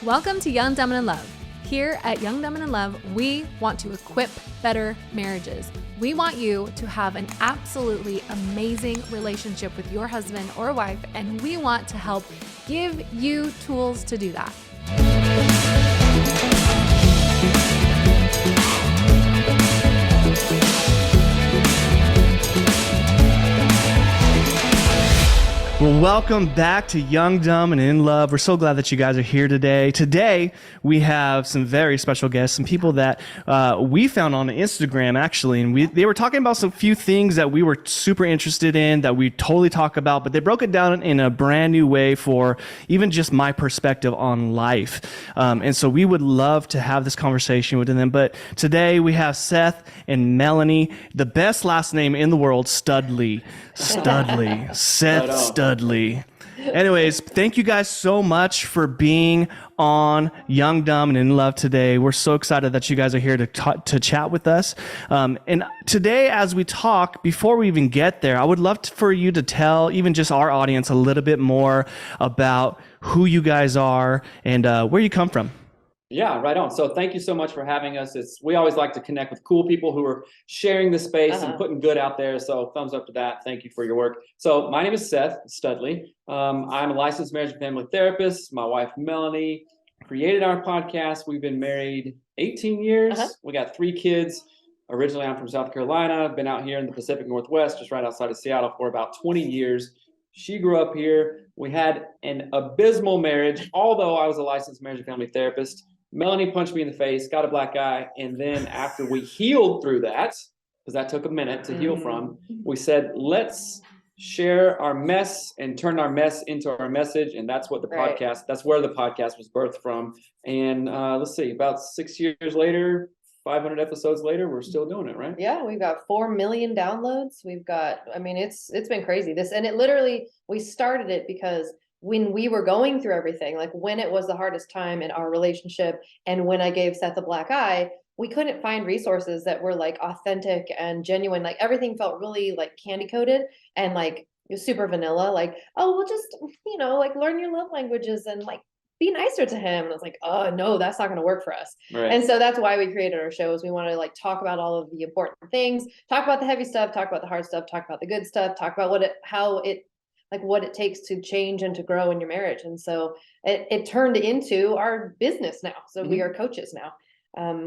Welcome to Young, Dumb, and in Love. Here at Young, Dumb, and in Love, we want to equip better marriages. We want you to have an absolutely amazing relationship with your husband or wife, and we want to help give you tools to do that. Well, welcome back to Young, Dumb, and in Love. We're so glad that you guys are here today. Today, we have some very special guests, some people that we found on Instagram, actually, and they were talking about some few things that we were super interested in, that we totally talk about, but they broke it down in a brand new way for even just my perspective on life. And so we would love to have this conversation with them. But today, we have Seth and Melanie, the best last name in the world, Studley. Seth Studley. Anyways, thank you guys so much for being on Young, Dumb, and in Love today. We're so excited that you guys are here to chat with us. And today, as we talk, before we even get there, I would love for you to tell even just our audience a little bit more about who you guys are and where you come from. Yeah, right on. So thank you so much for having us. We always like to connect with cool people who are sharing the space and putting good out there. So thumbs up to that. Thank you for your work. So my name is Seth Studley. I'm a licensed marriage and family therapist. My wife, Melanie, created our podcast. We've been married 18 years. We got 3 kids. Originally, I'm from South Carolina. I've been out here in the Pacific Northwest, just right outside of Seattle, for about 20 years. She grew up here. We had an abysmal marriage, although I was a licensed marriage and family therapist. Melanie punched me in the face, got a black eye, and then after we healed through that, because that took a minute to heal from, we said, let's share our mess and turn our mess into our message, and that's what the podcast, that's where the podcast was birthed from. And let's see, about 6 years later, 500 episodes later, we're still doing it, right? Yeah, we've got 4 million downloads. We've got, I mean, it's been crazy. And it literally, we started it because when we were going through everything, like when it was the hardest time in our relationship, and when I gave Seth a black eye, we couldn't find resources that were like authentic and genuine. Like everything felt really like candy coated and like super vanilla. Like, oh, we'll just, like learn your love languages and like be nicer to him. And I was like, oh no, that's not going to work for us. Right. And so that's why we created our shows. We want to like talk about all of the important things, talk about the heavy stuff, talk about the hard stuff, talk about the good stuff, talk about what it takes to change and to grow in your marriage. And so it turned into our business now. So we are coaches now,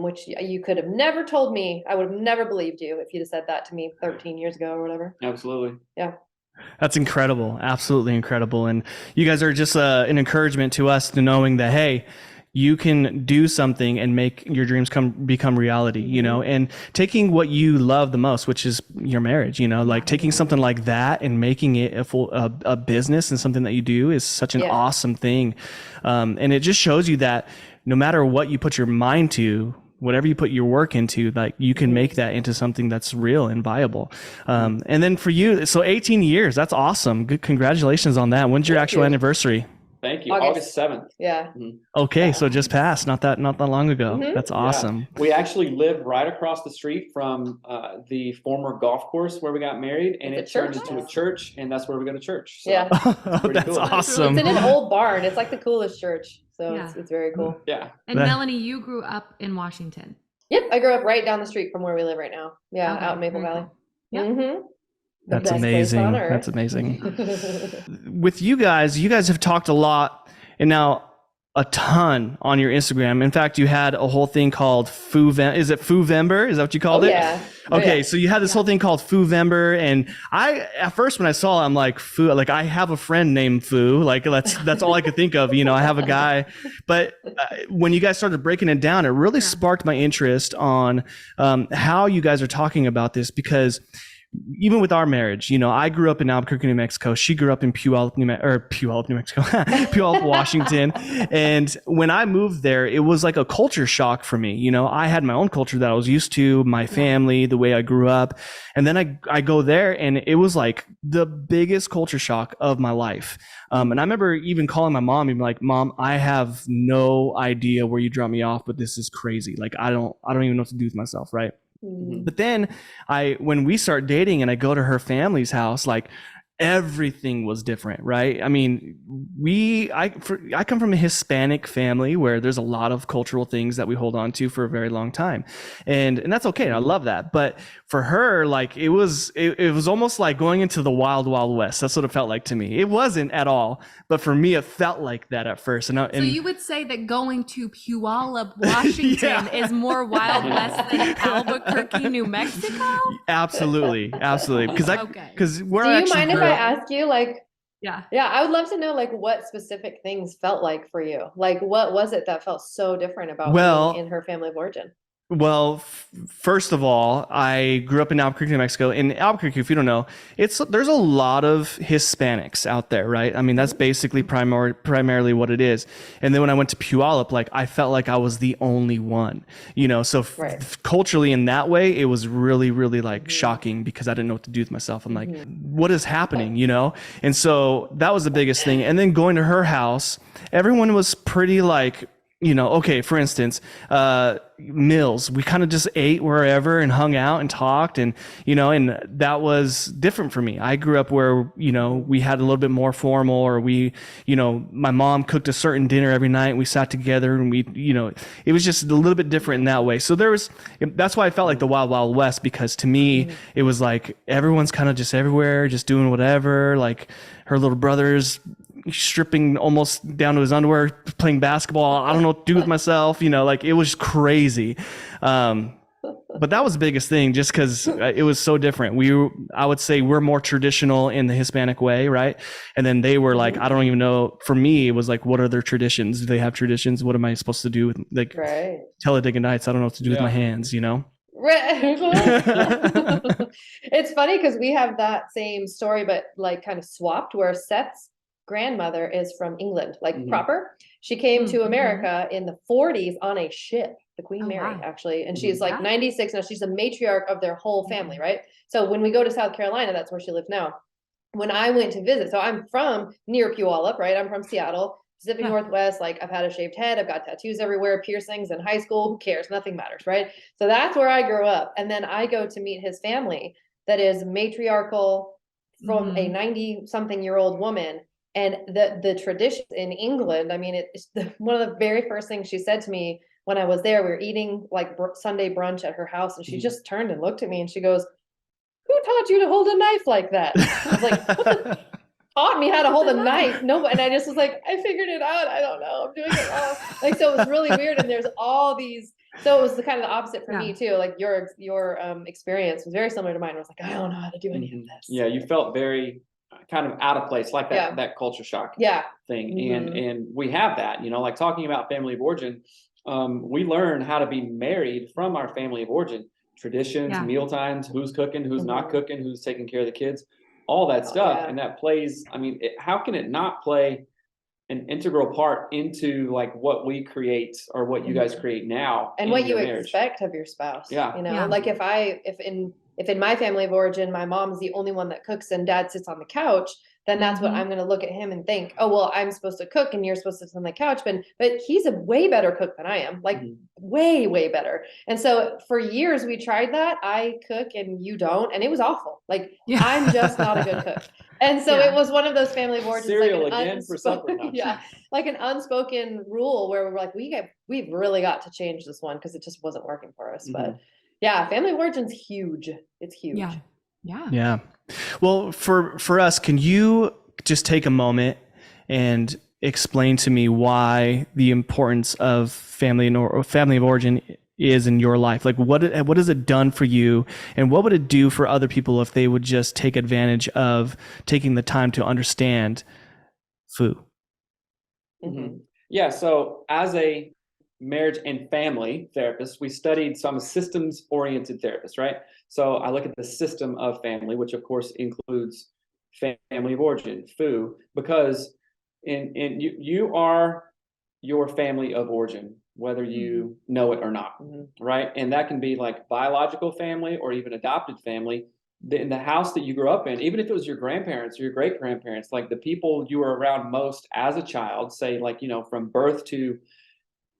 which you could have never told me. I would have never believed you if you'd have said that to me 13 years ago or whatever. Absolutely. Yeah. That's incredible. Absolutely incredible. And you guys are just an encouragement to us to knowing that, hey, you can do something and make your dreams become reality, and taking what you love the most, which is your marriage, like taking something like that and making it a business and something that you do is such an awesome thing. And it just shows you that no matter what you put your mind to, whatever you put your work into, like you can make that into something that's real and viable. And then for you, so 18 years, that's awesome. Good. Congratulations on that. When's your actual anniversary? Thank you. August 7th. Yeah. Okay. So just passed, not that long ago. That's awesome. Yeah. We actually live right across the street from the former golf course where we got married, and it turned into a church, and that's where we go to church. So that's cool. Awesome. It's in an old barn. It's like the coolest church. So it's very cool. Yeah. And Melanie, you grew up in Washington. Yep. I grew up right down the street from where we live right now. Yeah. Out in Maple Valley. Yep. That's amazing. That's amazing. With you guys have talked a lot and now a ton on your Instagram. In fact, you had a whole thing called is it FOOvember? Is that what you called it? Yeah. Okay. So you had this whole thing called FOOvember, and at first when I saw it, I'm like, Foo, like I have a friend named Foo. Like that's all I could think of. I have a guy, but when you guys started breaking it down, it really sparked my interest on how you guys are talking about this, because even with our marriage, I grew up in Albuquerque, New Mexico. She grew up in Puyallup, New Mexico, Puyallup, Washington. And when I moved there, it was like a culture shock for me. I had my own culture that I was used to, my family, the way I grew up. And then I go there, and it was like the biggest culture shock of my life. And I remember even calling my mom and being like, Mom, I have no idea where you dropped me off, but this is crazy. Like, I don't even know what to do with myself. Right. But then when we start dating and I go to her family's house, like everything was different, right? I mean, I come from a Hispanic family where there's a lot of cultural things that we hold on to for a very long time, and that's okay. I love that. But for her, like it was almost like going into the wild west. That's what it felt like to me. It wasn't at all, but for me, it felt like that at first. So you would say that going to Puyallup, Washington, is more Wild West than Albuquerque, New Mexico? Absolutely, because where Do I you actually mind if grew I up- ask you, like, Yeah. I would love to know, like, what specific things felt like for you? Like, what was it that felt so different about Well, being in her family of origin? Well, first of all, I grew up in Albuquerque, New Mexico. In Albuquerque, if you don't know, there's a lot of Hispanics out there, right? I mean, that's basically primarily what it is. And then when I went to Puyallup, like I felt like I was the only one, you know. So culturally, in that way, it was really, really like shocking because I didn't know what to do with myself. I'm like, what is happening, you know? And so that was the biggest thing. And then going to her house, everyone was pretty like, you know, okay, for instance, meals, we kind of just ate wherever and hung out and talked, and, you know, and that was different for me. I grew up where, you know, we had a little bit more formal, or we, you know, my mom cooked a certain dinner every night. We sat together and we, you know, it was just a little bit different in that way. So that's why I felt like the Wild West, because to me, it was like everyone's kind of just everywhere, just doing whatever. Like her little brother's stripping almost down to his underwear, playing basketball. I don't know what to do with myself, you know, like it was crazy. But that was the biggest thing, just because it was so different. I would say we're more traditional in the Hispanic way, right? And then they were like, I don't even know. For me, it was like, what are their traditions? Do they have traditions? What am I supposed to do with, like, Talladega Nights? I don't know what to do with my hands, you know? It's funny because we have that same story, but like kind of swapped, where Seth's grandmother is from England, like proper. She came to America in the 40s on a ship, the Queen Mary, actually. And she's like 96 now. She's the matriarch of their whole family, right? So when we go to South Carolina, that's where she lives now. When I went to visit, so I'm from near Puyallup, right? I'm from Seattle, Pacific Northwest. Like I've had a shaved head, I've got tattoos everywhere, piercings in high school. Who cares? Nothing matters, right? So that's where I grew up. And then I go to meet his family that is matriarchal from a 90-something-year-old woman. And the tradition in England, I mean, it's one of the very first things she said to me when I was there. We were eating like Sunday brunch at her house, and she just turned and looked at me and she goes, "Who taught you to hold a knife like that?" I was like, "What taught me how to hold a knife?" No, and I just was like, "I figured it out. I don't know. I'm doing it wrong." Like, so it was really weird. And there's all these. So it was the kind of the opposite for me too. Like your experience was very similar to mine. I was like, I don't know how to do any of this. Yeah, you felt very kind of out of place, like that culture shock thing. And we have that, you know, like talking about family of origin, we learn how to be married from our family of origin, traditions, meal times, who's cooking, who's not cooking, who's taking care of the kids, all that stuff. And that plays, I mean, how can it not play an integral part into like what we create, or what you guys create now, and what you expect of your spouse? You know, like if in my family of origin, my mom's the only one that cooks and dad sits on the couch, then that's what I'm going to look at him and think, oh, well, I'm supposed to cook and you're supposed to sit on the couch. But he's a way better cook than I am, like way, way better. And so for years we tried that. I cook and you don't. And it was awful. Like I'm just not a good cook. And so it was one of those family of origins, cereal like again for supper. Like an unspoken rule where we were like, we've really got to change this one because it just wasn't working for us. But family of origin's huge. It's huge. Yeah. Well, for us, can you just take a moment and explain to me why the importance of family of origin is in your life? Like what has it done for you, and what would it do for other people if they would just take advantage of taking the time to understand FOO? Yeah. So as a marriage and family therapist, we studied some systems-oriented therapists, right? So I look at the system of family, which of course includes family of origin, FOO, because you are your family of origin, whether you know it or not, right? And that can be like biological family or even adopted family. In the house that you grew up in, even if it was your grandparents or your great grandparents, like the people you were around most as a child, say like, you know, from birth to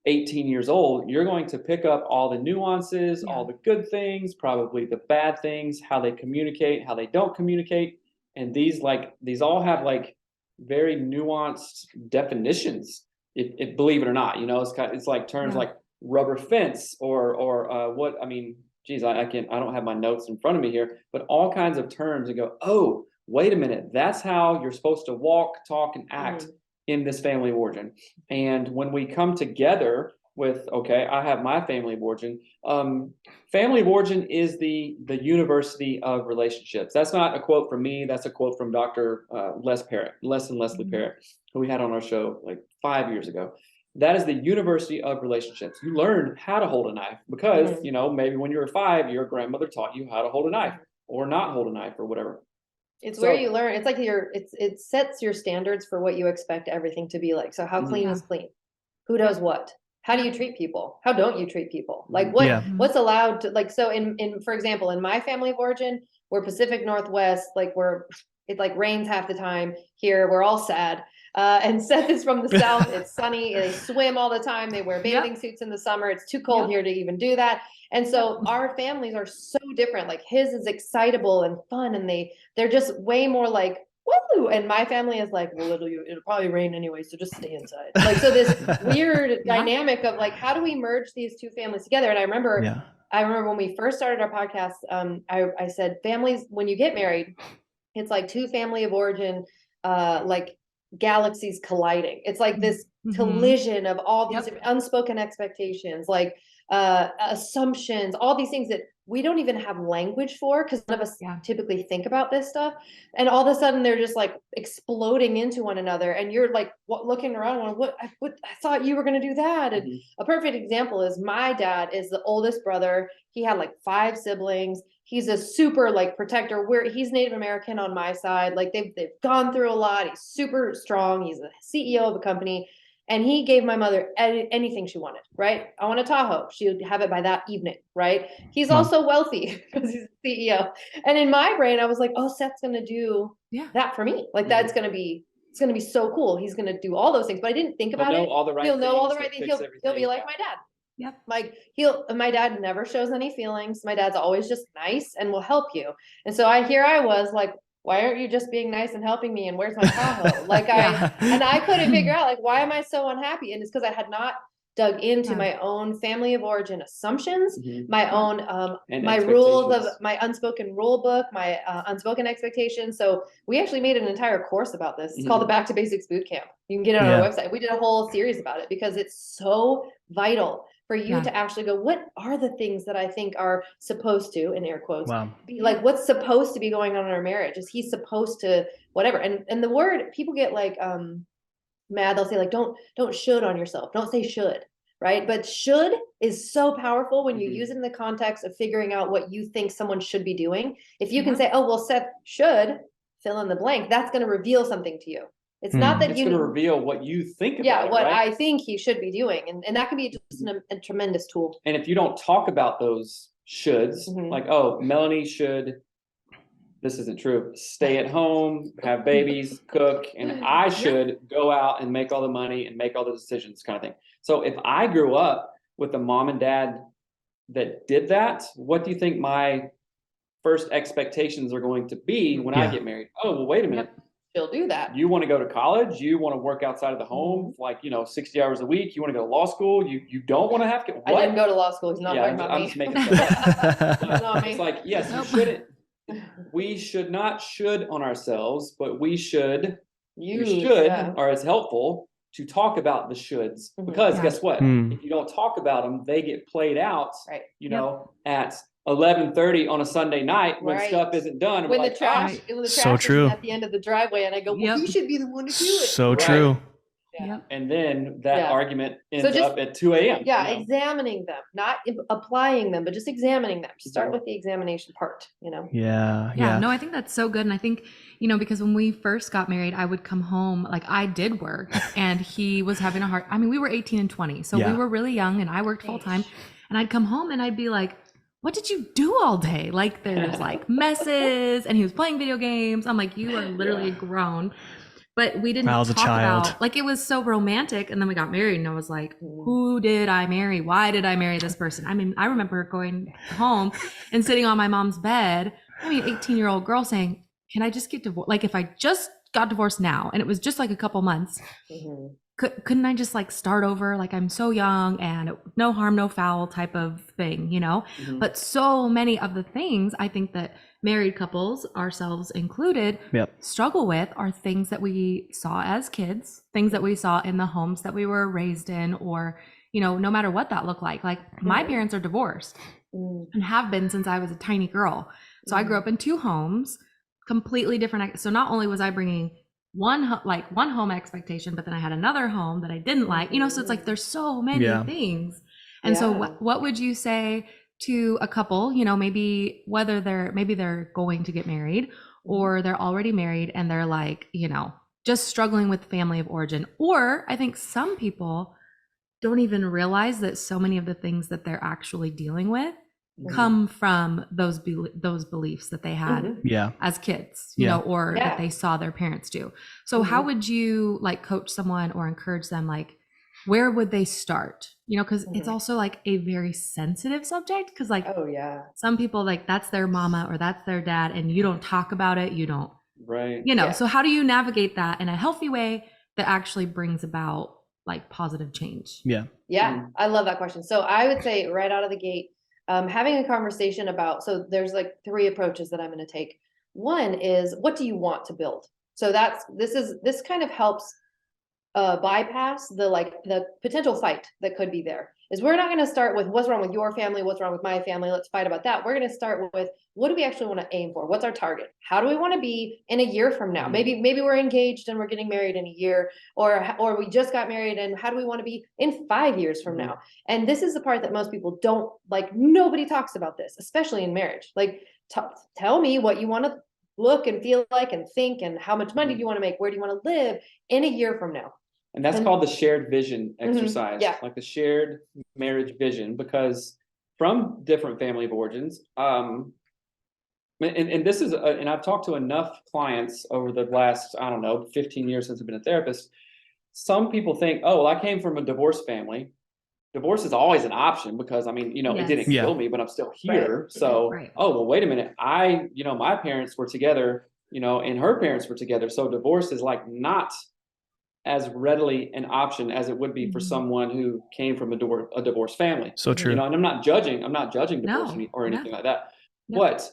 18 years old, you're going to pick up all the nuances, all the good things, probably the bad things, how they communicate, how they don't communicate. And these all have like very nuanced definitions. If believe it or not, it's like terms like rubber fence or what I mean. Geez, I don't have my notes in front of me here, but all kinds of terms and go, oh, wait a minute, that's how you're supposed to walk, talk, and act in this family of origin. And when we come together with, okay, I have my family of origin. Family of origin is the university of relationships. That's not a quote from me. That's a quote from Dr. Les and Leslie Parrott, who we had on our show like 5 years ago. That is the university of relationships. You learn how to hold a knife because, maybe when you were 5, your grandmother taught you how to hold a knife or not hold a knife or whatever. It's where you learn. It's like it sets your standards for what you expect everything to be like. So how clean is clean? Who does what? How do you treat people? How don't you treat people? Like what's allowed to, like, so in for example, in my family of origin, we're Pacific Northwest, like it like rains half the time here. We're all sad. And Seth is from the South. It's sunny. They swim all the time. They wear bathing suits in the summer. It's too cold here to even do that. And so our families are so different. Like his is excitable and fun, and they're just way more like, woo. And my family is like, well, it'll probably rain anyway, so just stay inside. Like, so this weird dynamic of like, how do we merge these two families together? And I remember when we first started our podcast, I said, families, when you get married, it's like two family of origin, like galaxies colliding. It's like this collision of all these unspoken expectations, like assumptions, all these things that we don't even have language for because none of us typically think about this stuff. And all of a sudden they're just like exploding into one another. And you're like looking around going, what I thought you were going to do that. And a perfect example is my dad is the oldest brother. He had like 5 siblings. He's a super like protector. He's Native American on my side. Like they've gone through a lot. He's super strong. He's the CEO of a company. And he gave my mother anything she wanted, right? I want a Tahoe. She would have it by that evening, right? He's also wealthy because he's the CEO. And in my brain, I was like, oh, Seth's going to do that for me. Like it's going to be so cool. He's going to do all those things. But I didn't think about it. He'll know all the right things. He'll be like my dad. Yep. Like my dad never shows any feelings. My dad's always just nice and will help you. And so I was like, why aren't you just being nice and helping me? And where's my Tahoe? Like I couldn't figure out like, why am I so unhappy? And it's because I had not dug into my own family of origin assumptions, my own, my rules of my unspoken rule book, my unspoken expectations. So we actually made an entire course about this. It's called the Back to Basics Boot Camp. You can get it on our website. We did a whole series about it because it's so vital for you to actually go, what are the things that I think are supposed to, in air quotes, be like, what's supposed to be going on in our marriage? Is he supposed to, whatever? And the word, people get like mad. They'll say like, don't should on yourself. Don't say should, right? But should is so powerful when you use it in the context of figuring out what you think someone should be doing. If you can say, oh, well, Seth should fill in the blank, that's going to reveal something to you. It's not that it's going to reveal what you think about it, what right? I think he should be doing. And that can be just a tremendous tool. And if you don't talk about those shoulds, like, oh, Melanie should, this isn't true, stay at home, have babies, cook, and I should go out and make all the money and make all the decisions kind of thing. So if I grew up with a mom and dad that did that, what do you think my first expectations are going to be when I get married? Oh, well, wait a minute. She'll do that. You want to go to college? You want to work outside of the home, like 60 hours a week? You want to go to law school? You don't want to have to. What? I didn't go to law school. He's not talking about I'm me. just making stuff. It's like, yes, you shouldn't. We should not should on ourselves, but we should. Or it's helpful to talk about the shoulds because guess what? If you don't talk about them, they get played out. Right. At 11:30 on a Sunday night when stuff isn't done. When the trash is at the end of the driveway, and I go, well, you should be the one to do it. So true. And then that argument ends up at 2 a.m. Examining them, not applying them, but just examining them. Start with the examination part, Yeah. No, I think that's so good. And I think, because when we first got married, I would come home, like I did work and he was having we were 18 and 20. So we were really young and I worked full time, and I'd come home and I'd be like, what did you do all day? Like there's like messes, and he was playing video games. I'm like, you are literally grown. But we didn't talk about, like, it was so romantic. And then we got married and I was like, who did I marry? Why did I marry this person? I remember going home and sitting on my mom's bed, 18-year-old girl saying, can I just get divorced? Like if I just got divorced now and it was just like a couple months, Mhm. couldn't I just like start over? Like I'm so young and no harm, no foul type of thing, you know? Mhm. But so many of the things I think that married couples, ourselves included, Yep. struggle with are things that we saw as kids, things that we saw in the homes that we were raised in, or, you know, no matter what that looked like. Like my parents are divorced Mm. and have been since I was a tiny girl. So I grew up in two homes, completely different. So not only was I bringing one home expectation, but then I had another home that I didn't like, you know, so it's like there's so many Yeah. things. And so what would you say to a couple, you know, maybe they're going to get married or they're already married and they're like, you know, just struggling with family of origin? Or I think some people don't even realize that so many of the things that they're actually dealing with come from those beliefs that they had Yeah. as kids, you know, or that they saw their parents do. So how would you like coach someone or encourage them? Like, where would they start? You know, because it's also like a very sensitive subject. Because like, Oh yeah. some people like that's their mama or that's their dad, and you don't talk about it. You don't, Right. you know. Yeah. So how do you navigate that in a healthy way that actually brings about like positive change? Yeah. Yeah, I love that question. So I would say right out of the gate, having a conversation about, so there's like three approaches that I'm going to take. One is, what do you want to build? So this kind of helps bypass the potential fight that could be there. Is we're not going to start with what's wrong with your family, what's wrong with my family, let's fight about that. We're going to start with, what do we actually want to aim for? What's our target? How do we want to be in a year from now? Maybe we're engaged and we're getting married in a year, or we just got married, and how do we want to be in 5 years from now? And this is the part that most people don't like. Nobody talks about this, especially in marriage. Like, tell me what you want to look and feel like and think, and how much money do you want to make? Where do you want to live in a year from now? And that's called the shared vision exercise, Yeah. like the shared marriage vision, because from different family of origins, and this is, and I've talked to enough clients over the last, I don't know, 15 years since I've been a therapist. Some people think, oh, well, I came from a divorced family. Divorce is always an option because, I mean, you know, it didn't Yeah. kill me, but I'm still here. Right. So, Right. oh, well, wait a minute. You know, my parents were together, you know, and her parents were together. So divorce is like not as readily an option as it would be for someone who came from a divorced family. So true. You know, and I'm not judging divorce No. or anything like that. No. But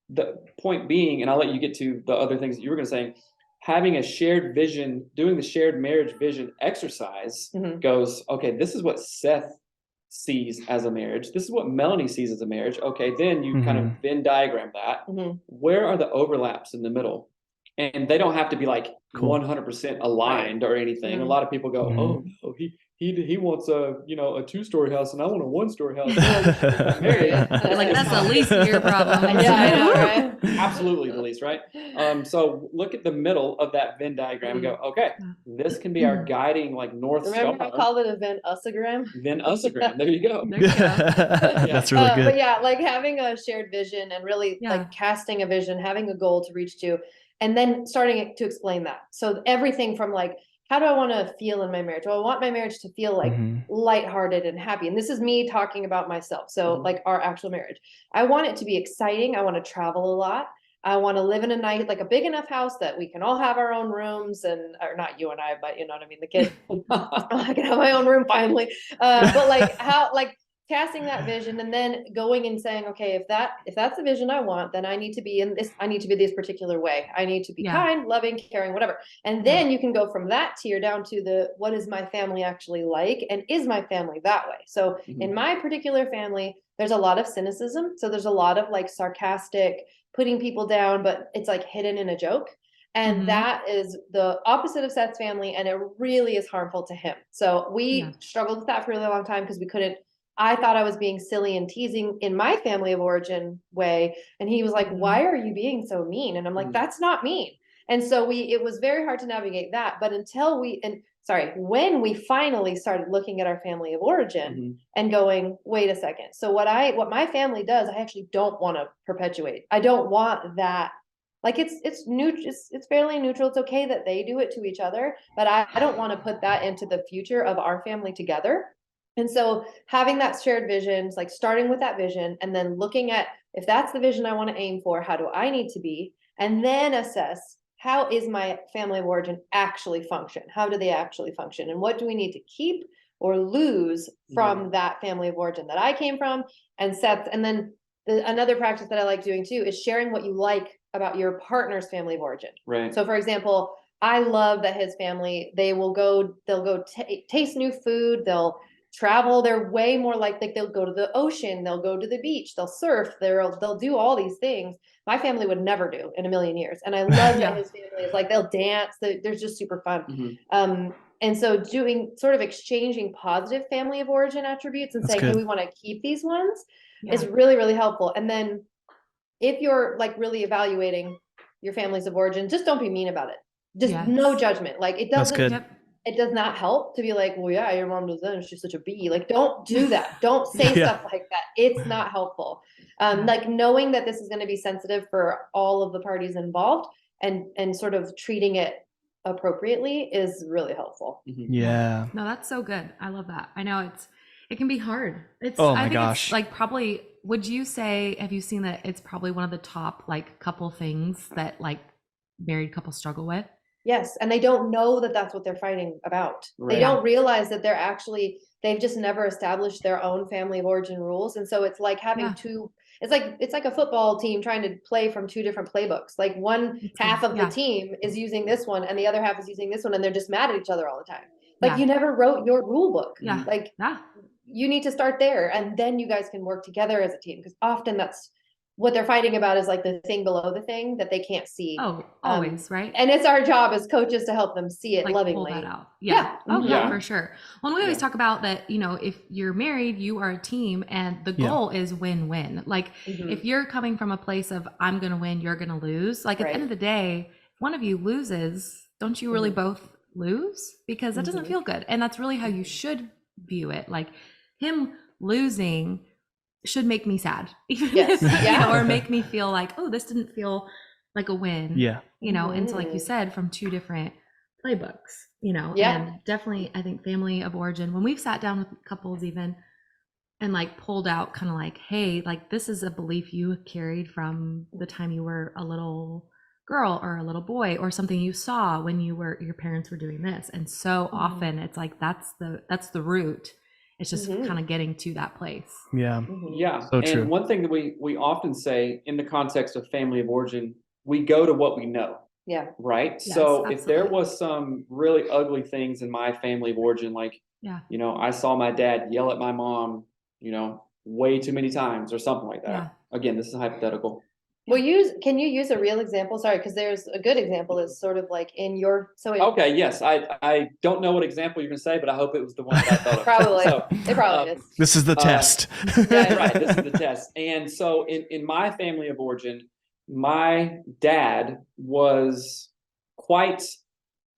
the point being, and I'll let you get to the other things that you were going to say, having a shared vision, doing the shared marriage vision exercise goes, okay, this is what Seth sees as a marriage. This is what Melanie sees as a marriage. Okay, then you kind of Venn diagram that. Where are the overlaps in the middle? And they don't have to be like 100% aligned or anything. A lot of people go, oh no, he wants a 2-story house and I want a 1-story house. Married. Like that's the least of your problem. Yeah, I know, right? Absolutely the least, right? So look at the middle of that Venn diagram and go, okay, this can be our guiding like North Remember Star. I called it a Venn-ussagram? Venn-ussagram. There you go. There you go. That's really good. But yeah, like having a shared vision and really Yeah. like casting a vision, having a goal to reach to, and then starting to explain that. So everything from like, how do I want to feel in my marriage? Well, I want my marriage to feel like lighthearted and happy. And this is me talking about myself. So like our actual marriage, I want it to be exciting. I want to travel a lot. I want to live in like a big enough house that we can all have our own rooms, or not you and I, but you know what I mean? The kids, I can have my own room finally. But like casting that vision and then going and saying, okay, if that's the vision I want, then I need to be this particular way. I need to be kind, loving, caring, whatever. And then you can go from that tier down to what is my family actually like? And is my family that way? So in my particular family, there's a lot of cynicism. So there's a lot of like sarcastic, putting people down, but it's like hidden in a joke. And that is the opposite of Seth's family. And it really is harmful to him. So we struggled with that for a really long time because I thought I was being silly and teasing in my family of origin way. And he was like, why are you being so mean? And I'm like, that's not mean. And so it was very hard to navigate that. But when we finally started looking at our family of origin and going, wait a second. So what my family does, I actually don't want to perpetuate. I don't want that. Like it's fairly neutral. It's okay that they do it to each other, but I don't want to put that into the future of our family together. And so having that shared vision, like starting with that vision and then looking at, if that's the vision I want to aim for, how do I need to be? and then assess, how is my family of origin actually function? How do they actually function? And what do we need to keep or lose from that family of origin that I came from and Seth? And then another practice that I like doing too is sharing what you like about your partner's family of origin. Right. So for example, I love that his family, they'll go taste new food. They'll travel. They're way more like they'll go to the ocean. They'll go to the beach. They'll surf. They'll do all these things my family would never do in a million years. And I love that his family is like, they'll dance. They're just super fun. And so doing sort of exchanging positive family of origin attributes and saying, hey, we want to keep these ones is really, really helpful. And then if you're like really evaluating your families of origin, just don't be mean about it. Just no judgment. Like it doesn't, it does not help to be like, well, yeah, your mom does that and she's such a bee. Like, don't do that. Don't say stuff like that. It's not helpful. Like knowing that this is going to be sensitive for all of the parties involved and sort of treating it appropriately is really helpful. Yeah. No, that's so good. I love that. I know it can be hard. I think gosh. It's like probably, would you say, have you seen that it's probably one of the top like couple things that like married couples struggle with? Yes. And they don't know that that's what they're fighting about. Right. They don't realize that they've just never established their own family of origin rules. And so it's like having it's like a football team trying to play from two different playbooks. Like one half of the team is using this one and the other half is using this one. And they're just mad at each other all the time. Like you never wrote your rule book. Like you need to start there and then you guys can work together as a team. Because often that's what they're fighting about is like the thing below the thing that they can't see. Oh, always, right? And it's our job as coaches to help them see it like lovingly. Pull that out. Oh, for sure. Well, we always talk about that, you know, if you're married, you are a team and the goal is win-win. Like if you're coming from a place of I'm going to win, you're going to lose. Like at the end of the day, if one of you loses, don't you really both lose? Because that doesn't feel good. And that's really how you should view it. Like him losing should make me sad, even if, you know, or make me feel like, oh, this didn't feel like a win. You know, and so like you said, from two different playbooks, you know, and definitely I think family of origin, when we've sat down with couples even and like pulled out kind of like, hey, like this is a belief you carried from the time you were a little girl or a little boy or something you saw when your parents were doing this. And so often it's like, that's the root. It's just kind of getting to that place. Yeah. So true. And one thing that we often say in the context of family of origin, we go to what we know. Yeah. Right. Yes, so absolutely. If there was some really ugly things in my family of origin, like, you know, I saw my dad yell at my mom, you know, way too many times or something like that. Yeah. Again, this is hypothetical. Well, can you use a real example? Sorry, because there's a good example is sort of like in your okay, yes. I don't know what example you're gonna say, but I hope it was the one that I thought of. Probably. It probably is. This is the test. Right, this is the test. And so in my family of origin, my dad was quite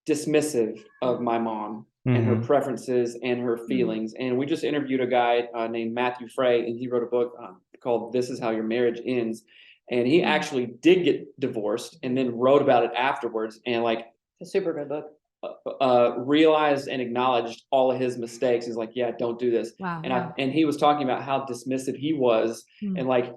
dismissive of my mom and her preferences and her feelings. And we just interviewed a guy named Matthew Frey, and he wrote a book called This Is How Your Marriage Ends. And he actually did get divorced and then wrote about it afterwards and like a super good book. Realized and acknowledged all of his mistakes. He's like, yeah, don't do this. Wow. And he was talking about how dismissive he was and like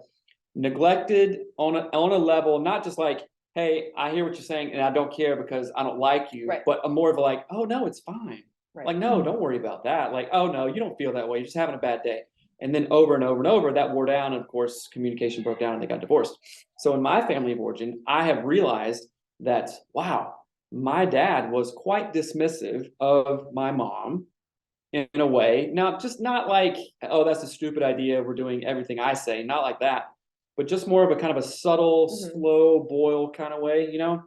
neglected on a level, not just like, hey, I hear what you're saying and I don't care because I don't like you, but a more of a like, oh no, it's fine. Like, no, don't worry about that. Like, oh no, you don't feel that way. You're just having a bad day. And then over and over and over, that wore down. And of course, communication broke down and they got divorced. So in my family of origin, I have realized that, wow, my dad was quite dismissive of my mom in a way. Now, just not like, oh, that's a stupid idea. We're doing everything I say. Not like that. But just more of a kind of a subtle, slow boil kind of way, you know?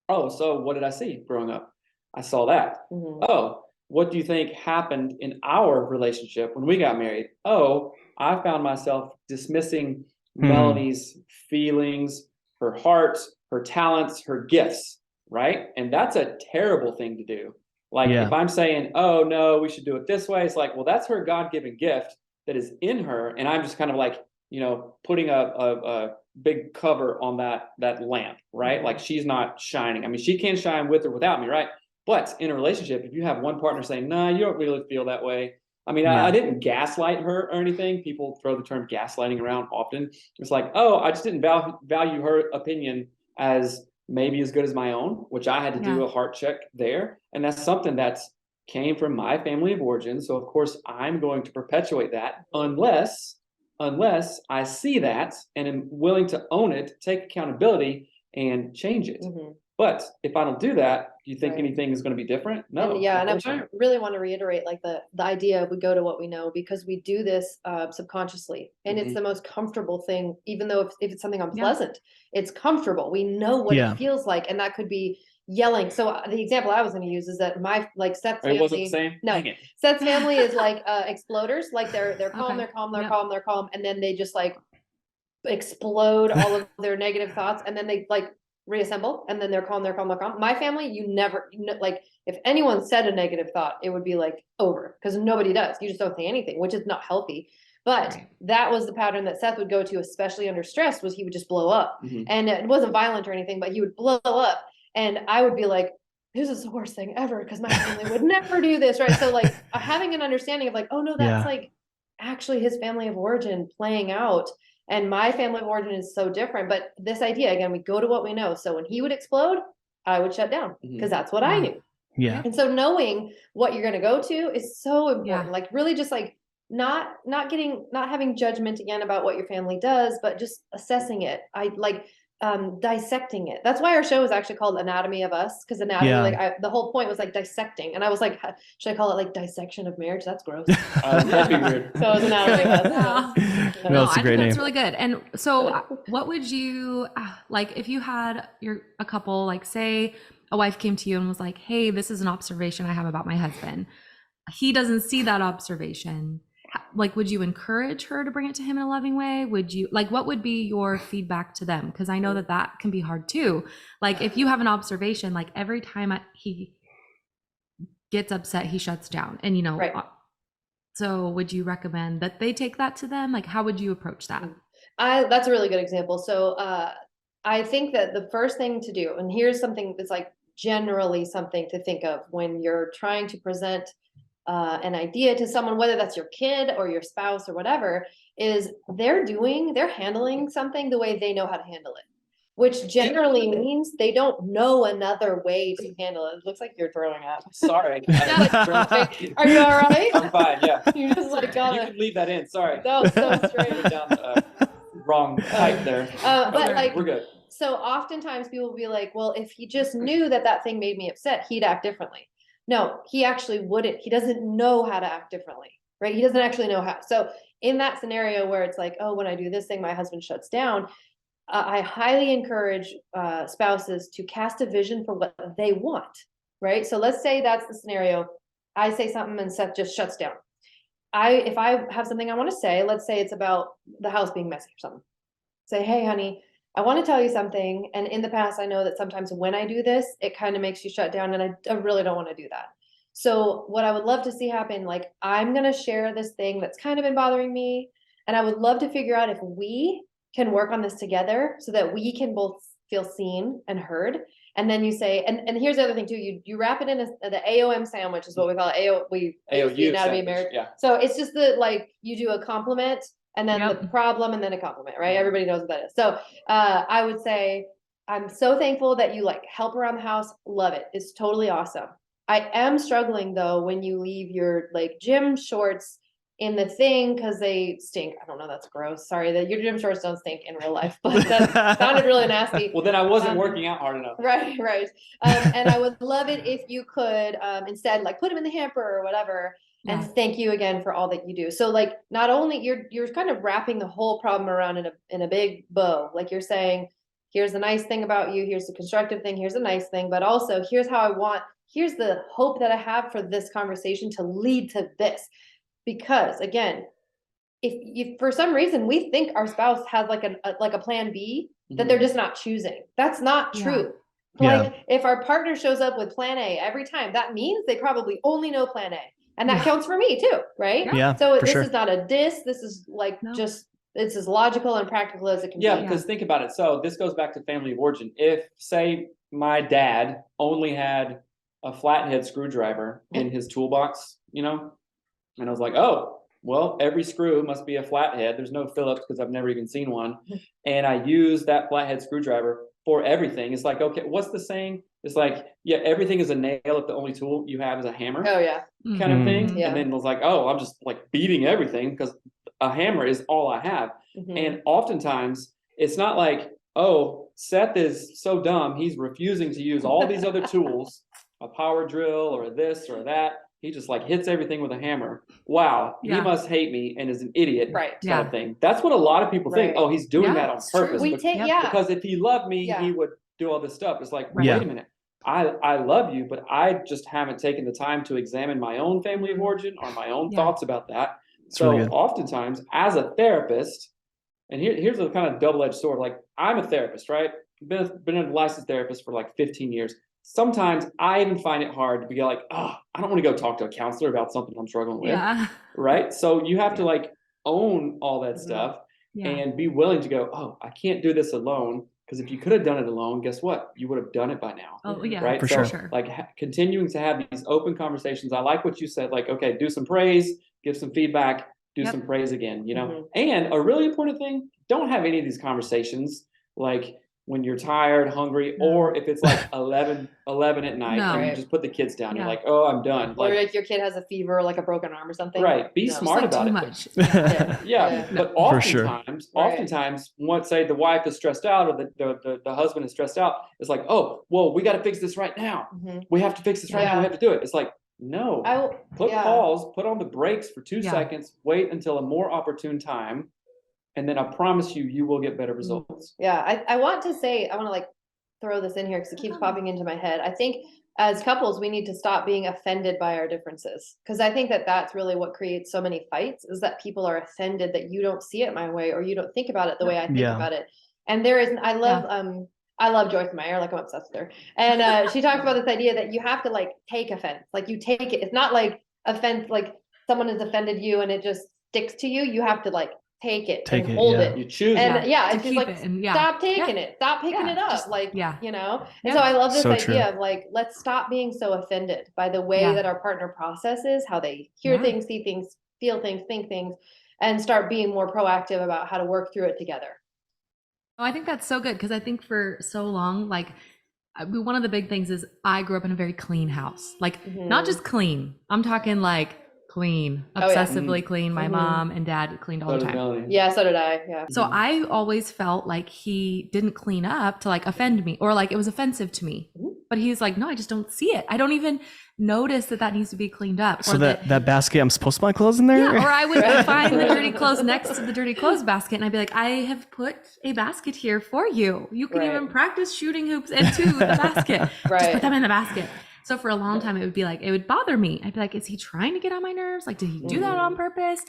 Oh, so what did I see growing up? I saw that. Oh, what do you think happened in our relationship when we got married? Oh, I found myself dismissing Melanie's feelings, her heart, her talents, her gifts, right? And that's a terrible thing to do. Like if I'm saying, oh no, we should do it this way, it's like, well, that's her God-given gift that is in her. And I'm just kind of like, you know, putting a big cover on that lamp, right? Like she's not shining. I mean, she can shine with or without me, right? But in a relationship, if you have one partner saying, nah, you don't really feel that way. I mean, I didn't gaslight her or anything. People throw the term gaslighting around often. It's like, oh, I just didn't value her opinion as maybe as good as my own, which I had to do a heart check there. And that's something that's came from my family of origin. So of course I'm going to perpetuate that unless I see that and am willing to own it, take accountability and change it. But if I don't do that, do you think anything is going to be different? No. And I really want to reiterate like the idea of we go to what we know, because we do this subconsciously, and it's the most comfortable thing, even though if it's something unpleasant, it's comfortable. We know what it feels like, and that could be yelling. So the example I was going to use is that Seth's family. It wasn't the same? No, Seth's family is like exploders. Like they're calm, they're calm, they're calm, they're calm, and then they just like explode all of their negative thoughts, and then they like reassemble, and then they're calm, they're calm, they're calm. My family, you never, like, if anyone said a negative thought, it would be like over, because nobody does. You just don't say anything, which is not healthy. But that was the pattern that Seth would go to, especially under stress, was he would just blow up. And it wasn't violent or anything, but he would blow up. And I would be like, this is the worst thing ever, because my family would never do this, right? So like having an understanding of like, oh no, that's like actually his family of origin playing out. And my family of origin is so different. But this idea, again, we go to what we know. So when he would explode, I would shut down, because that's what I knew. And so knowing what you're going to go to is so important. Like really just like not having judgment again about what your family does, but just assessing it. I like dissecting it. That's why our show is actually called Anatomy of Us, because anatomy, the whole point was like dissecting. And I was like, should I call it like dissection of marriage? That's gross. That'd be weird. So it's Anatomy of Us. No, it's a great name. That's really good. And so what would you like if you had a couple, like say a wife came to you and was like, hey, this is an observation I have about my husband. He doesn't see that observation. Like, would you encourage her to bring it to him in a loving way? Would you like, what would be your feedback to them? Because I know that can be hard too. Like if you have an observation, like every time he gets upset, he shuts down, and so would you recommend that they take that to them? Like, how would you approach that? That's a really good example. So I think that the first thing to do, and here's something that's like generally something to think of when you're trying to present an idea to someone, whether that's your kid or your spouse or whatever, is they're handling something the way they know how to handle it, which generally means they don't know another way to handle it. It looks like you're throwing up. Sorry. Are you all right? I'm fine, yeah. You just like got You can leave that in, sorry. That was so strange. Down, wrong pipe there. But like, we're good. So oftentimes people will be like, well, if he just knew that thing made me upset, he'd act differently. No, he actually wouldn't. He doesn't know how to act differently, right? He doesn't actually know how. So in that scenario where it's like, oh, when I do this thing, my husband shuts down, I highly encourage spouses to cast a vision for what they want, right? So let's say that's the scenario. I say something and Seth just shuts down. If I have something I want to say, let's say it's about the house being messy or something. Say, hey, honey, I want to tell you something. And in the past, I know that sometimes when I do this, it kind of makes you shut down, and I really don't want to do that. So what I would love to see happen, like I'm going to share this thing that's kind of been bothering me. And I would love to figure out if we can work on this together so that we can both feel seen and heard. And then you say, and here's the other thing too, you wrap it in the AOM sandwich is what we call it. AOU Anatomy of Marriage. Yeah. So it's just you do a compliment and then the problem and then a compliment, right? Everybody knows what that is. So I would say, I'm so thankful that you like help around the house. Love it. It's totally awesome. I am struggling though when you leave your like gym shorts in the thing because they stink. I don't know, that's gross. Sorry that your gym shorts don't stink in real life, but that sounded really nasty. Well, then I wasn't working out hard enough. Right. And I would love it if you could instead like put them in the hamper or whatever. And thank you again for all that you do. So like not only you're kind of wrapping the whole problem around in a big bow. Like you're saying, here's the nice thing about you, here's the constructive thing, here's the nice thing, but also here's here's the hope that I have for this conversation to lead to this. Because again, if for some reason we think our spouse has like a plan B that they're just not choosing, that's not true. Like if our partner shows up with plan A every time, that means they probably only know plan A. And that counts for me too, right? Yeah. So this is not a diss. This is like just, it's as logical and practical as it can be. Yeah, because think about it. So this goes back to family of origin. If say my dad only had a flathead screwdriver in his toolbox, and I was like, oh, well, every screw must be a flathead. There's no Phillips because I've never even seen one. And I use that flathead screwdriver for everything. It's like, okay, what's the saying? It's like, yeah, everything is a nail if the only tool you have is a hammer. Oh yeah. Kind of thing. Yeah. And then it was like, oh, I'm just like beating everything because a hammer is all I have. And oftentimes it's not like, oh, Seth is so dumb, he's refusing to use all these other tools, a power drill or this or that. He just like hits everything with a hammer. Wow, he must hate me and is an idiot, Right. kind of thing. That's what a lot of people think. Right. Oh, he's doing Yeah, that on it's true. purpose. We take, yeah. Because if he loved me, Yeah. he would do all this stuff. It's like, Yeah. wait a minute. I love you, but I just haven't taken the time to examine my own family of origin or my own thoughts about that. It's So really good. oftentimes as a therapist, and here's a kind of double-edged sword. Like, I'm a therapist, right? Been a licensed therapist for like 15 years. Sometimes I even find it hard to be like, oh, I don't want to go talk to a counselor about something I'm struggling with. Yeah. Right. So you have to like own all that stuff and be willing to go, oh, I can't do this alone. Because if you could have done it alone, guess what? You would have done it by now. Oh yeah. Right. For So sure. like continuing to have these open conversations. I like what you said, like, okay, do some praise, give some feedback, do some praise again, you know? And a really important thing, don't have any of these conversations like when you're tired, hungry, or if it's like 11 at night and you just put the kids down. You're like, oh, I'm done. Or Like, if your kid has a fever or like a broken arm or something. right. Be No. smart It's like about too it. much. Yeah. But For sure. oftentimes, once say the wife is stressed out or the husband is stressed out, it's like, oh, well, we got to fix this right now. We have to fix this right now. We have to do it. It's like, no. Click pause, put on the brakes for 2 seconds, wait until a more opportune time, and then I promise you, you will get better results. Yeah, I want to say, I want to like throw this in here because it keeps popping into my head. I think as couples, we need to stop being offended by our differences. Because I think that that's really what creates so many fights, is that people are offended that you don't see it my way or you don't think about it the way I think about it. And there is, I love Joyce Meyer, like I'm obsessed with her. And she talks about this idea that you have to like take offense. Like you take it. It's not like offense, like someone has offended you and it just sticks to you. You have to like take it and hold it. You choose and it. it's just like stop taking it, stop picking it up, just, like you know. And so I love this idea of like, let's stop being so offended by the way that our partner processes, how they hear things, see things, feel things, think things, and start being more proactive about how to work through it together. Oh, I think that's so good because I think for so long, like one of the big things is I grew up in a very clean house, like not just clean. I'm talking like clean, obsessively clean. My mom and dad cleaned all the time. Yeah, so did I. Yeah. So I always felt like he didn't clean up to like offend me or like it was offensive to me. But he's like, no, I just don't see it. I don't even notice that needs to be cleaned up. So that basket, I'm supposed to put my clothes in there? Yeah, or I would find the dirty clothes next to the dirty clothes basket and I'd be like, I have put a basket here for you. You can even practice shooting hoops into the basket. Just put them in the basket. So for a long time, it would bother me. I'd be like, is he trying to get on my nerves? Like, did he do that on purpose?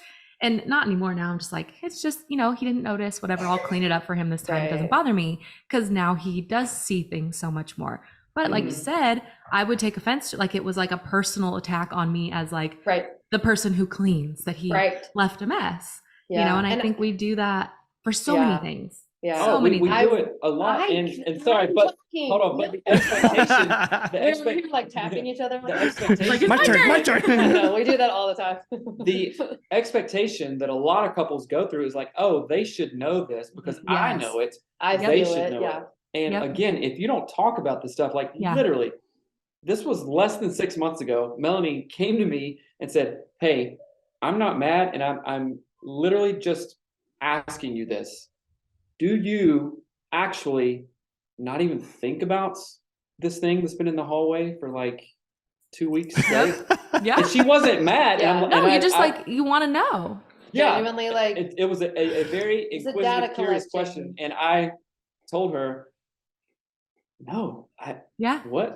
And not anymore. Now I'm just like, it's just, he didn't notice, whatever. I'll clean it up for him this time. It doesn't bother me because now he does see things so much more. But like you said, I would take offense to, like, it was like a personal attack on me as like the person who cleans, that he left a mess, and I think we do that for so many things. Yeah. So we do it a lot. And sorry, but hold on, but the expectation, we're like tapping each other. The expectation. My turn. No, we do that all the time. The expectation that a lot of couples go through is like, oh, they should know this because I know it. They should know it. And again, if you don't talk about this stuff, like literally, this was less than 6 months ago. Melanie came to me and said, hey, I'm not mad. And I'm literally just asking you this. Do you actually not even think about this thing that's been in the hallway for like 2 weeks straight? And she wasn't mad. You want to know. Genuinely, like it was a very inquisitive, curious question. And I told her, no,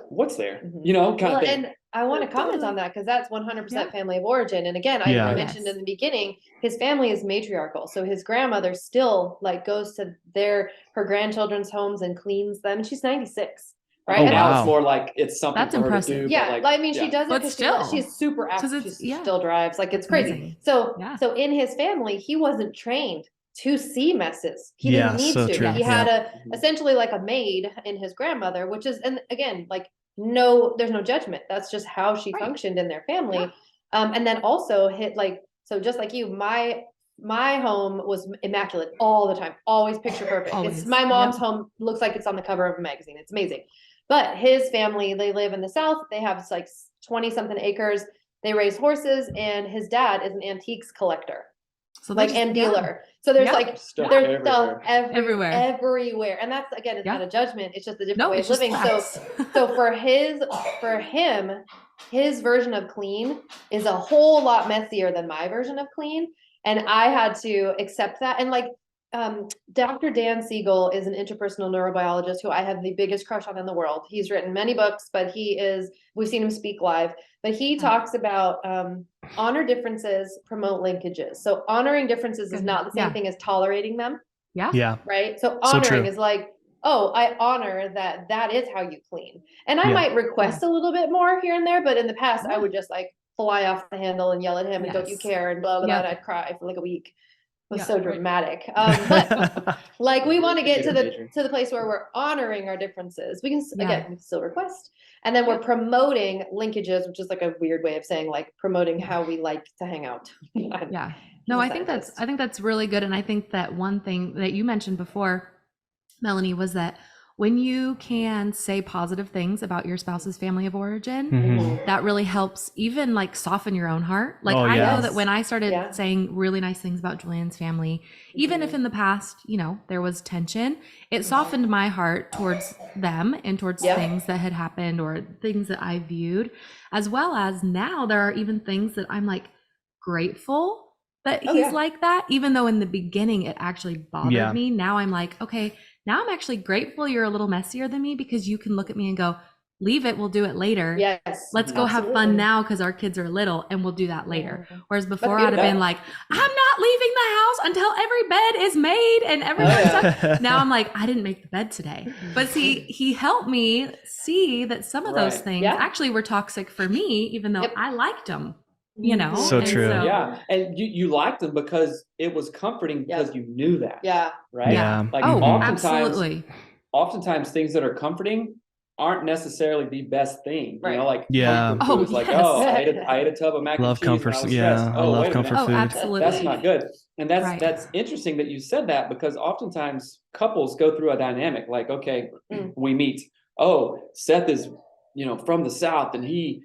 what's there? Kind of thing. And I want to comment on that because that's 100% family of origin. And again, I mentioned in the beginning, his family is matriarchal. So his grandmother still like goes to her grandchildren's homes and cleans them. She's 96. Right. Oh, now it's more like it's something that's for impressive. her to do. Yeah. Like, I mean, she does it because she's super active. She still drives. Like, it's crazy. Amazing. So in his family, he wasn't trained to see messes. He didn't need to. True. He had essentially like a maid in his grandmother, which is, and again, like there's no judgment. That's just how she functioned in their family. And then also so just like you, my my home was immaculate all the time, always picture perfect. Always. It's my mom's home, looks like it's on the cover of a magazine. It's amazing. But his family, they live in the South. They have like 20 something acres. They raise horses, and his dad is an antiques collector. So Like, and dealer. So there's like, Stuff there's stuff everywhere. everywhere. And that's, again, it's not a judgment. It's just a different way of it's just living. facts. So for him, his version of clean is a whole lot messier than my version of clean. And I had to accept that. And like, Dr. Dan Siegel is an interpersonal neurobiologist who I have the biggest crush on in the world. He's written many books, but we've seen him speak live, but he talks about, honor differences, promote linkages. So honoring differences is not the same thing as tolerating them. Yeah. Right. So honoring is like, oh, I honor that is how you clean. And I might request a little bit more here and there, but in the past I would just like fly off the handle and yell at him and don't you care and blah, blah, blah. And I'd cry for like a week. It was so dramatic. But like, we want to get to the place where we're honoring our differences. We can, again, we can still request. And then we're promoting linkages, which is like a weird way of saying like promoting how we like to hang out. Yeah. No, I think that's really good. And I think that one thing that you mentioned before, Melanie, was that when you can say positive things about your spouse's family of origin, that really helps even like soften your own heart. Like I know that when I started saying really nice things about Julian's family, even if in the past, there was tension, it softened my heart towards them and towards things that had happened or things that I viewed, as well as now there are even things that I'm like grateful that he's like that, even though in the beginning it actually bothered me. Now I'm like, okay, now I'm actually grateful you're a little messier than me because you can look at me and go, leave it, we'll do it later. Yes. Let's go have fun now because our kids are little and we'll do that later. Whereas before I'd have been like, I'm not leaving the house until every bed is made and everyone's done. Now I'm like, I didn't make the bed today. But see, he helped me see that some of those things actually were toxic for me, even though I liked them. So true. And you liked them because it was comforting because you knew that. Right. Like absolutely. Oftentimes things that are comforting aren't necessarily the best thing. Like foods, like, I ate a tub of mac and cheese. Comfort. I love comfort food. Absolutely. That's not good. And that's interesting that you said that, because oftentimes couples go through a dynamic like, okay, we meet. Oh, Seth is from the South and he,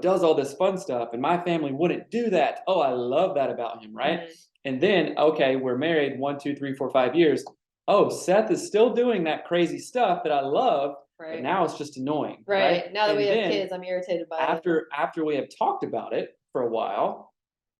does all this fun stuff and my family wouldn't do that. Oh, I love that about him. Right. And then, okay, we're married 1, 2, 3, 4, 5 years. Oh, Seth is still doing that crazy stuff that I love, but now it's just annoying. Right. Now that we have kids, I'm irritated by it. After we have talked about it for a while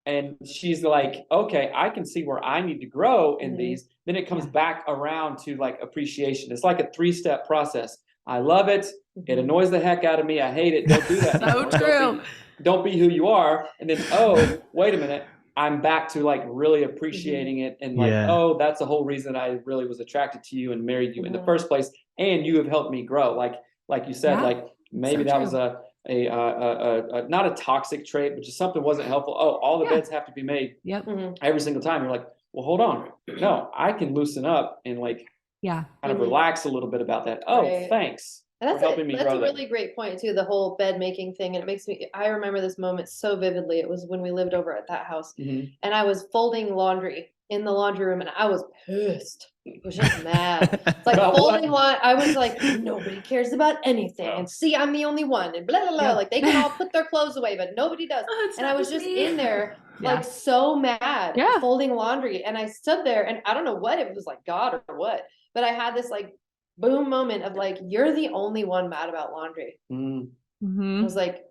and she's like, okay, I can see where I need to grow in these. Then it comes back around to like appreciation. It's like a 3-step process. I love it. It annoys the heck out of me. I hate it. Don't do that. So true. Don't be who you are. And then, oh, wait a minute. I'm back to like really appreciating it. And like, oh, that's the whole reason I really was attracted to you and married you in the first place. And you have helped me grow. Like you said, like maybe that was a not a toxic trait, but just something wasn't helpful. Oh, all the beds have to be made every single time. You're like, well, hold on. No, I can loosen up and like, kind of relax a little bit about that. Oh, thanks. And that's a really great point too, the whole bed making thing. And I remember this moment so vividly. It was when we lived over at that house and I was folding laundry in the laundry room and I was pissed. I was just mad. It's like folding laundry. I was like, nobody cares about anything. And see, I'm the only one and blah, blah, blah. Like they can all put their clothes away, but nobody does. And I was just in there like so mad folding laundry. And I stood there and I don't know what it was, like God or what, but I had this like boom moment of like, you're the only one mad about laundry. I was like,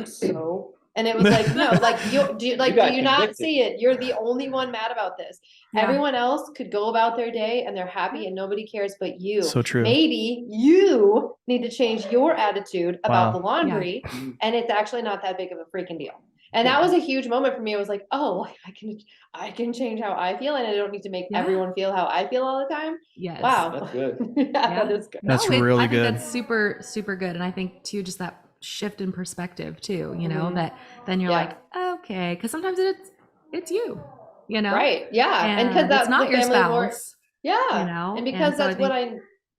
so, and it was like, no, like do you not see it? You're the only one mad about this. Everyone else could go about their day and they're happy and nobody cares but you. So true. Maybe you need to change your attitude about the laundry and it's actually not that big of a freaking deal. And that was a huge moment for me. It was like, oh, I can change how I feel and I don't need to make everyone feel how I feel all the time. Yes. Wow. That's good. That is good. That's really good. I think that's super, super good. And I think too, just that shift in perspective too, that then you're like, okay. Cause sometimes it's you, Right. Yeah. And cause that's not your spouse. And because that's what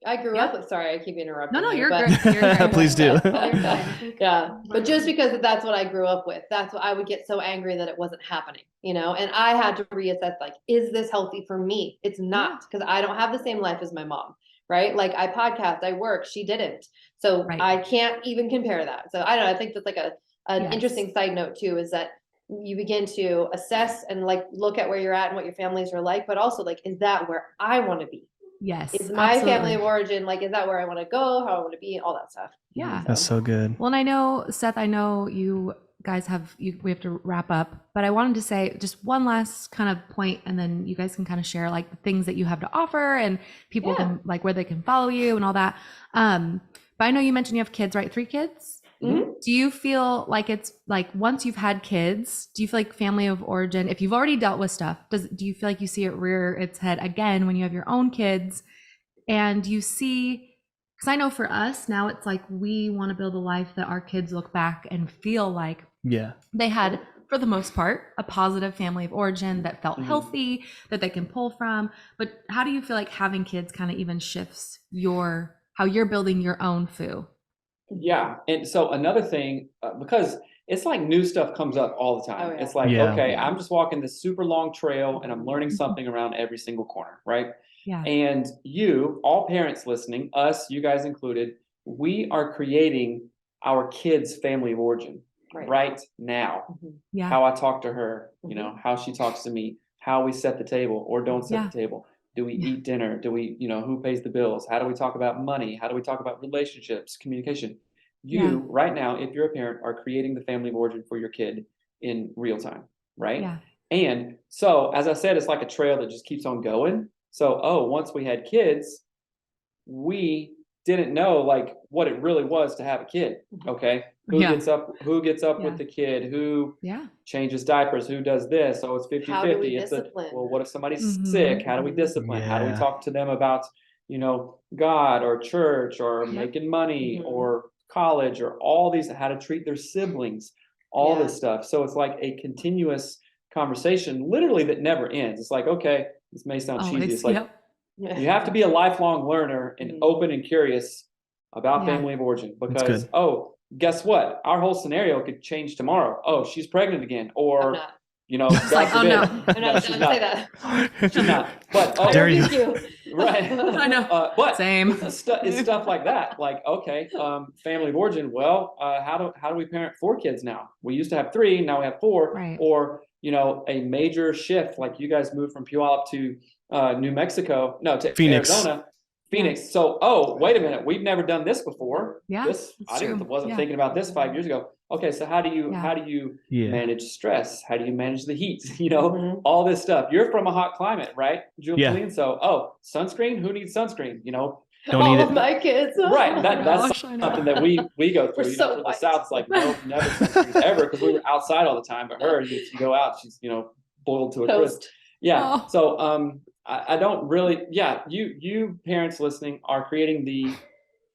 I grew up with, sorry, I keep interrupting. No, you, you're but- great. You're great. Please do. Oh, you're fine. Yeah. But just because that's what I grew up with, that's what I would get so angry that it wasn't happening, and I had to reassess, like, is this healthy for me? It's not, because I don't have the same life as my mom, right? Like, I podcast, I work, she didn't. So Right. I can't even compare that. So I don't know. I think that's like an Yes. interesting side note too, is that you begin to assess and like look at where you're at and what your families are like, but also like, is that where I want to be? Yes. Is my absolutely. family of origin, like, is that where I want to go, how I want to be, all that stuff? Yeah. That's so good. Well, and I know, Seth, I know you guys we have to wrap up, but I wanted to say just one last kind of point, and then you guys can kind of share like the things that you have to offer, and people can like where they can follow you and all that. But I know you mentioned you have kids, right? 3 kids? Mm-hmm. Do you feel like it's like once you've had kids, do you feel like family of origin, if you've already dealt with stuff, do you feel like you see it rear its head again when you have your own kids? And you see, because I know for us now, it's like we want to build a life that our kids look back and feel like they had, for the most part, a positive family of origin that felt healthy, that they can pull from. But how do you feel like having kids kind of even shifts how you're building your own FOO? Yeah. And so another thing, because it's like new stuff comes up all the time. Oh, yeah. It's like, Yeah. okay, I'm just walking this super long trail and I'm learning something around every single corner, right? Yeah. And all parents listening, us, you guys included, we are creating our kids' family of origin right now. Yeah. How I talk to her, how she talks to me, how we set the table or don't set the table. Do we eat dinner? Do we, who pays the bills? How do we talk about money? How do we talk about relationships, communication? You, right now, if you're a parent, are creating the family of origin for your kid in real time, right? Yeah. And so, as I said, it's like a trail that just keeps on going. So, once we had kids, we didn't know like what it really was to have a kid. Okay. Who gets up with the kid, who changes diapers, who does this? So it's 50-50. How do we It's discipline? well, what if somebody's sick? How do we discipline? How do we talk to them about, God or church or making money or college or all these, how to treat their siblings, all this stuff. So it's like a continuous conversation, literally, that never ends. It's like, okay, this may sound cheesy. It's like, you have to be a lifelong learner and open and curious about family of origin, because, guess what? Our whole scenario could change tomorrow. Oh, she's pregnant again, or, God like, forbid. no. I'm not she's say not. that. She's not. But Dare you. right. I know. But Same. it's stuff like that. Like, okay, family of origin. Well, how do we parent 4 kids now? We used to have 3, now we have 4. Right. Or a major shift, like you guys moved from Puyallup to New Mexico, to Phoenix. Arizona, Phoenix. So, wait a minute, we've never done this before. Yeah, I wasn't thinking about this 5 years ago. Okay, so how do you manage stress? How do you manage the heat? All this stuff. You're from a hot climate, right, Julie? So, sunscreen. Who needs sunscreen? Don't All need of it. my kids. Right. That's Gosh, I know. something that we go through. We're so for the white. South, it's like, nope, never sunscreen ever, because we were outside all the time. But her, if you go out, she's boiled to a crisp. Toast. Yeah. Oh. So I don't really. Yeah. You parents listening are creating the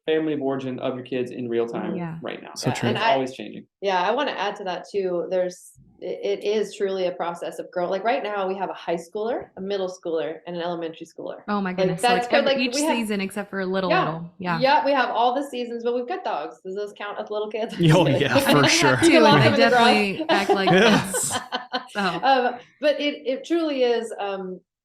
family of origin of your kids in real time right now. So true. It's always changing. Yeah, I want to add to that too. It is truly a process of growth. Like right now, we have a high schooler, a middle schooler, and an elementary schooler. Oh my goodness. that's So good. like each season except for little. Yeah. Yeah, we have all the seasons, but we've got dogs. Does those count as little kids? Oh, yeah, for sure. You can lock They them in the garage. definitely act like this. So. But it truly is.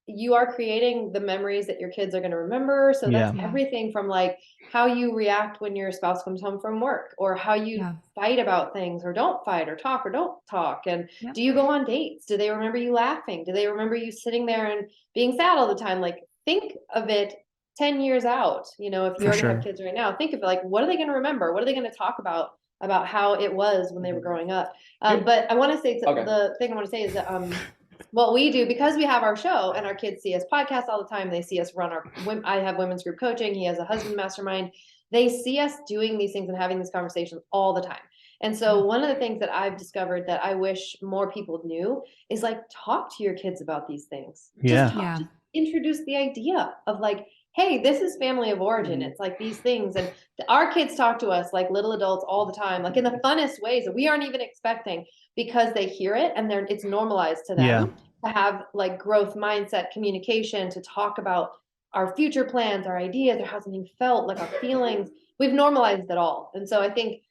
You are creating the memories that your kids are going to remember. So that's everything from like how you react when your spouse comes home from work, or how you fight about things, or don't fight, or talk or don't talk. And do you go on dates? Do they remember you laughing? Do they remember you sitting there and being sad all the time? Like, think of it 10 years out. If you're going to have kids right now, think of it like, what are they going to remember? What are they going to talk about how it was when they were growing up? But I want to say the thing I want to say is that what we do, because we have our show and our kids see us podcast all the time, they see us run I have women's group coaching, he has a husband mastermind, they see us doing these things and having these conversations all the time. And so one of the things that I've discovered that I wish more people knew is like, talk to your kids about these things. Just introduce the idea of like, hey, this is family of origin. It's like these things. And our kids talk to us like little adults all the time, like in the funnest ways that we aren't even expecting, because they hear it and it's normalized to them to have like growth mindset, communication, to talk about our future plans, our ideas, or how something felt, like our feelings. We've normalized it all. And so I think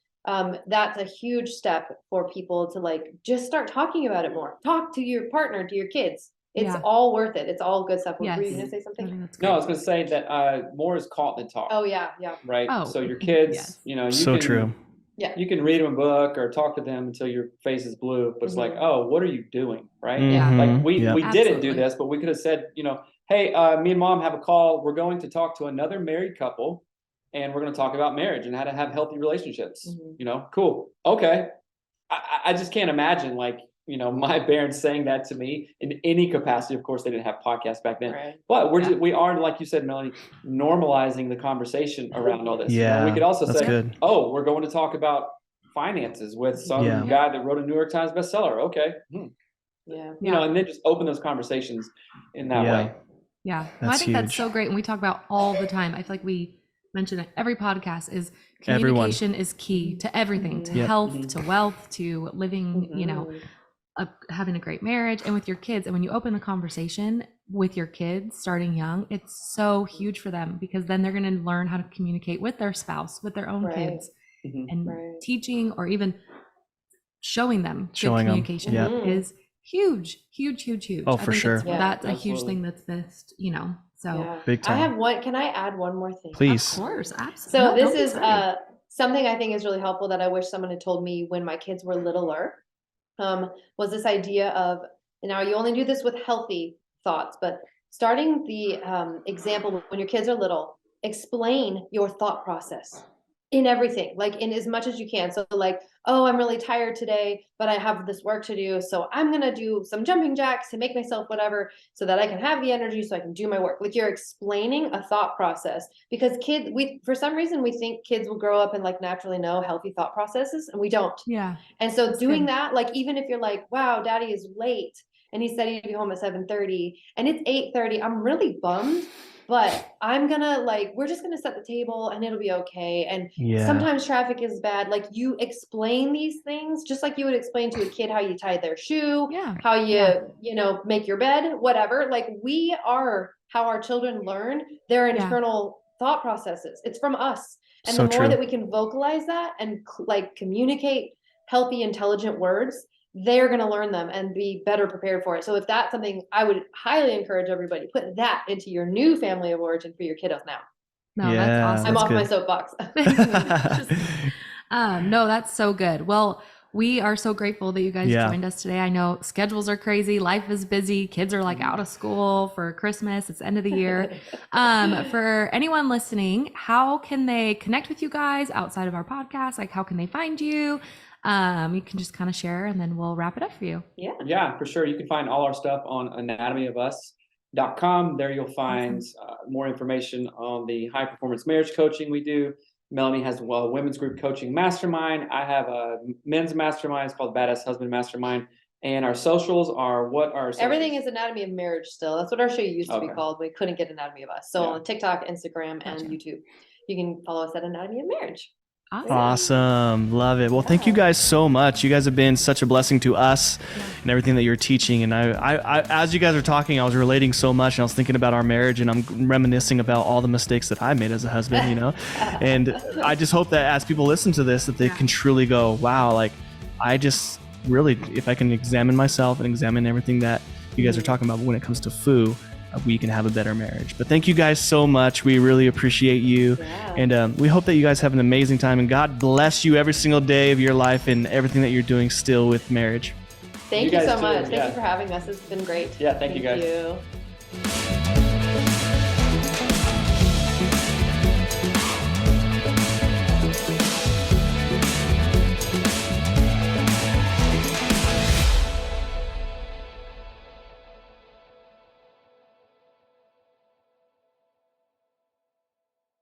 that's a huge step for people to like just start talking about it more. Talk to your partner, to your kids. It's all worth it. It's all good stuff. Were you going to say something? No, I was going to say that more is caught than taught. Oh, yeah. Right. So your kids, you know, you can, true. Yeah. You can read them a book or talk to them until your face is blue, but it's like, oh, what are you doing? Right. Like we didn't do this, but we could have said, you know, hey, me and mom have a call. We're going to talk to another married couple and we're going to talk about marriage and how to have healthy relationships. You know, cool. Okay. I just can't imagine like, you know, my parents saying that to me in any capacity. Of course, they didn't have podcasts back then, but we are, like you said, Melanie, normalizing the conversation around all this. Yeah, you know, we could also say, good. oh, we're going to talk about finances with some guy that wrote a New York Times bestseller. Okay. You know, and then just open those conversations in that way. Yeah. Well, I think that's so great. And we talk about all the time. I feel like we mention it every podcast is communication is key to everything, to health, to wealth, to living, you know, having a great marriage and with your kids. And when you open the conversation with your kids starting young, it's so huge for them because then they're going to learn how to communicate with their spouse, with their own kids, and teaching or even showing them good communication is huge. Oh, for sure. That's a huge thing that's missed, you know, so big time. I have one, can I add one more thing? Please. Of course, absolutely. So this is something I think is really helpful that I wish someone had told me when my kids were littler. Was this idea of, now you only do this with healthy thoughts, but starting the example when your kids are little, explain your thought process in everything, like in as much as you can. So like, oh, I'm really tired today, but I have this work to do. So I'm going to do some jumping jacks to make myself whatever, so that I can have the energy so I can do my work. Like you're explaining a thought process, because kids, for some reason, we think kids will grow up and like naturally know healthy thought processes, and we don't. Yeah. And so doing that, like, even if you're like, wow, daddy is late and he said he'd be home at 7:30 and it's 8:30, I'm really bummed. But I'm gonna we're just gonna set the table and it'll be okay. And sometimes traffic is bad. Like you explain these things just like you would explain to a kid how you tie their shoe, how you know, make your bed, whatever. Like we are how our children learn their internal thought processes. It's from us. And the more that we can vocalize that and like communicate healthy, intelligent words, they're going to learn them and be better prepared for it. So if that's something, I would highly encourage everybody, put that into your new family of origin for your kiddos now. No, that's awesome. I'm off my soapbox. No, that's so good. Well, we are so grateful that you guys joined us today. I know schedules are crazy. Life is busy. Kids are like out of school for Christmas. It's the end of the year. For anyone listening, how can they connect with you guys outside of our podcast? Like, how can they find you? You can just kind of share and then we'll wrap it up for you. Yeah, for sure. You can find all our stuff on anatomyofus.com. There you'll find more information on the high performance marriage coaching we do. Melanie has a women's group coaching mastermind. I have a men's mastermind. It's called Badass Husband Mastermind. And our socials are everything is Anatomy of Marriage still. That's what our show used to be called. We couldn't get Anatomy of Us. So on TikTok, Instagram, and YouTube, you can follow us at Anatomy of Marriage. Awesome. Love it. Well, thank you guys so much. You guys have been such a blessing to us and everything that you're teaching. And I as you guys are talking, I was relating so much and I was thinking about our marriage and I'm reminiscing about all the mistakes that I made as a husband, you know, and I just hope that as people listen to this, that they can truly go, wow, like I just really, if I can examine myself and examine everything that you guys are talking about when it comes to FOO, we can have a better marriage. But thank you guys so much. We really appreciate you. And we hope that you guys have an amazing time and God bless you every single day of your life and everything that you're doing still with marriage. Thank you so much. Thank you for having us. It's been great. Yeah, thank you guys. Thank you.